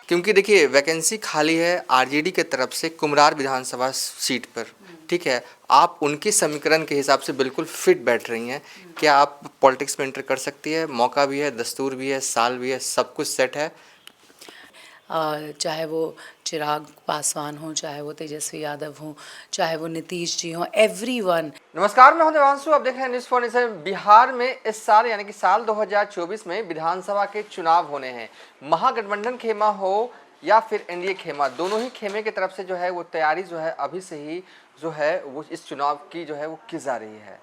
क्योंकि देखिए वैकेंसी खाली है आरजेडी के तरफ से कुम्हरार विधानसभा सीट पर। ठीक है, आप उनके समीकरण के हिसाब से बिल्कुल फिट बैठ रही हैं। क्या आप पॉलिटिक्स में एंटर कर सकती है? मौका भी है, दस्तूर भी है, साल भी है, सब कुछ सेट है। चाहे वो चिराग पासवान हो, चाहे वो तेजस्वी यादव हो, चाहे वो नीतीश जी हो, एवरीवन। नमस्कार, मैं हूं देवांशु। आप देख रहे हैं न्यूज़ फॉर नेशन। बिहार में इस साल यानी कि साल 2024 में विधानसभा के चुनाव होने हैं। महागठबंधन खेमा हो या फिर एनडीए खेमा, दोनों ही खेमे की तरफ से जो है वो तैयारी जो है अभी से ही जो है वो इस चुनाव की जो है वो की जा रही है।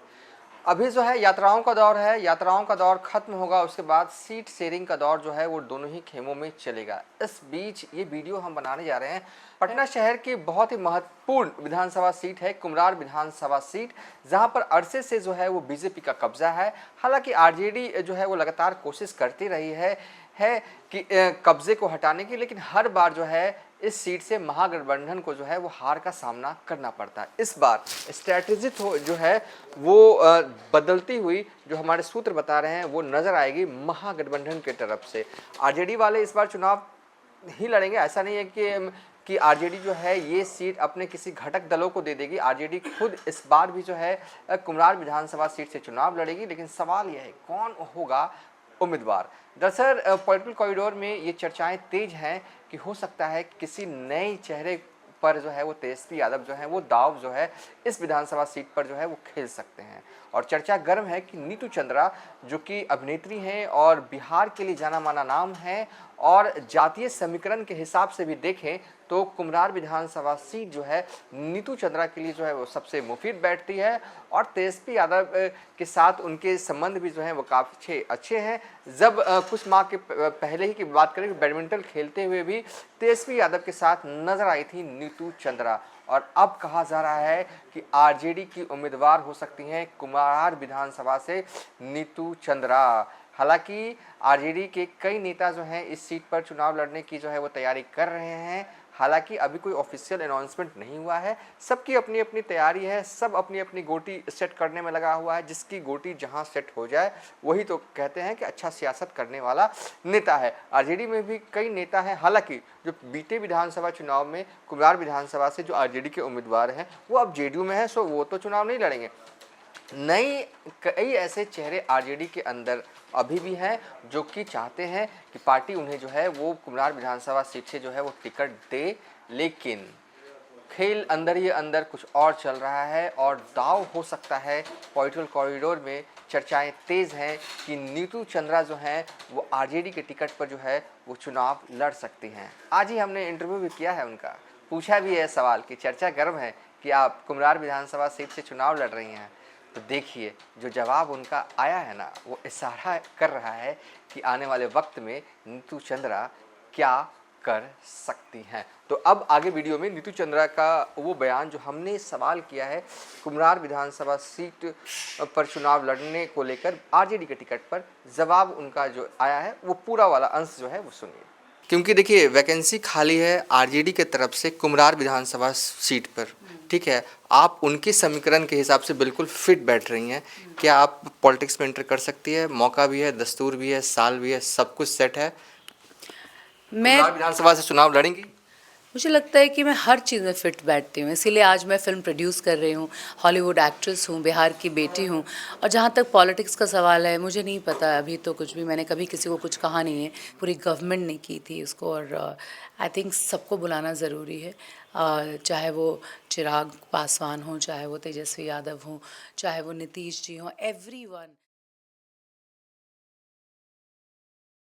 अभी जो है यात्राओं का दौर है, यात्राओं का दौर खत्म होगा, उसके बाद सीट शेयरिंग का दौर जो है वो दोनों ही खेमों में चलेगा। इस बीच ये वीडियो हम बनाने जा रहे हैं। पटना शहर की बहुत ही महत्वपूर्ण विधानसभा सीट है कुम्हरार विधानसभा सीट, जहां पर अरसे से जो है वो बीजेपी का कब्जा है। हालांकि आरजेडी जो है वो लगातार कोशिश करती रही है कि कब्जे को हटाने की, लेकिन हर बार जो है इस सीट से महागठबंधन को जो है वो हार का सामना करना पड़ता है। इस बार स्ट्रैटेजी जो है वो बदलती हुई जो हमारे सूत्र बता रहे हैं वो नजर आएगी महागठबंधन की तरफ से। आरजेडी वाले इस बार चुनाव ही लड़ेंगे, ऐसा नहीं है कि आरजेडी जो है ये सीट अपने किसी घटक दलों को दे देगी। आरजेडी खुद इस बार भी जो है कुम्हरार विधानसभा सीट से चुनाव लड़ेगी, लेकिन सवाल यह है कौन होगा उम्मीदवार। दरअसल पॉलिटिकल कॉरिडोर में ये चर्चाएं तेज हैं कि हो सकता है कि किसी नए चेहरे पर जो है वो तेजस्वी यादव जो है वो दाव जो है इस विधानसभा सीट पर जो है वो खेल सकते हैं। और चर्चा गर्म है कि नीतू चंद्रा जो कि अभिनेत्री हैं और बिहार के लिए जाना माना नाम है, और जातीय समीकरण के हिसाब से भी देखें तो कुम्हरार विधानसभा सीट जो है नीतू चंद्रा के लिए जो है वो सबसे मुफीद बैठती है। और तेजस्वी यादव के साथ उनके संबंध भी जो है वो काफ़ी अच्छे हैं। जब कुछ माह के पहले ही की बात करें, बैडमिंटन खेलते हुए भी तेजस्वी यादव के साथ नजर आई थी नीतू चंद्रा। और अब कहा जा रहा है कि आरजेडी की उम्मीदवार हो सकती हैं कुम्हरार विधानसभा से नीतू चंद्रा। हालांकि आरजेडी के कई नेता जो हैं इस सीट पर चुनाव लड़ने की जो है वो तैयारी कर रहे हैं। हालांकि अभी कोई ऑफिशियल अनाउंसमेंट नहीं हुआ है, सबकी अपनी अपनी तैयारी है, सब अपनी अपनी गोटी सेट करने में लगा हुआ है। जिसकी गोटी जहां सेट हो जाए वही तो कहते हैं कि अच्छा सियासत करने वाला नेता है। आरजेडी में भी कई नेता हैं, हालांकि जो बीते विधानसभा चुनाव में कुम्हरार विधानसभा से जो आरजेडी के उम्मीदवार हैं वो अब जेडीयू में है, सो वो तो चुनाव नहीं लड़ेंगे। कई ऐसे चेहरे आरजेडी के अंदर अभी भी हैं जो कि चाहते हैं कि पार्टी उन्हें जो है वो कुम्हरार विधानसभा सीट से जो है वो टिकट दे, लेकिन खेल अंदर ही अंदर कुछ और चल रहा है और दाव हो सकता है। पॉलिटिकल कॉरिडोर में चर्चाएं तेज हैं कि नीतू चंद्रा जो हैं वो आरजेडी के टिकट पर जो है वो चुनाव लड़ सकती हैं। आज ही हमने इंटरव्यू भी किया है उनका, पूछा भी है सवाल कि चर्चा गर्म है कि आप कुम्हरार विधानसभा सीट से चुनाव लड़ रही हैं। तो देखिए जो जवाब उनका आया है ना, वो इशारा कर रहा है कि आने वाले वक्त में नीतू चंद्रा क्या कर सकती हैं। तो अब आगे वीडियो में नीतू चंद्रा का वो बयान जो हमने सवाल किया है कुम्हरार विधानसभा सीट पर चुनाव लड़ने को लेकर आरजेडी के टिकट पर, जवाब उनका जो आया है वो पूरा वाला अंश जो है वो सुनिए। क्योंकि देखिए वैकेंसी खाली है आरजेडी के तरफ से कुम्हरार विधानसभा सीट पर। ठीक है, आप उनके समीकरण के हिसाब से बिल्कुल फिट बैठ रही हैं। क्या आप पॉलिटिक्स में एंटर कर सकती है? मौका भी है, दस्तूर भी है, साल भी है, सब कुछ सेट है। मैं कुम्हरार विधानसभा से चुनाव लड़ेंगी? मुझे लगता है कि मैं हर चीज़ में फ़िट बैठती हूँ, इसीलिए आज मैं फ़िल्म प्रोड्यूस कर रही हूँ, हॉलीवुड एक्ट्रेस हूँ, बिहार की बेटी हूँ। और जहाँ तक पॉलिटिक्स का सवाल है, मुझे नहीं पता अभी तो कुछ भी, मैंने कभी किसी को कुछ कहा नहीं है, पूरी गवर्नमेंट ने की थी उसको। और आई थिंक सबको बुलाना ज़रूरी है, चाहे वो चिराग पासवान हो, चाहे वो तेजस्वी यादव हो, चाहे वो नीतीश जी हों, एवरीवन।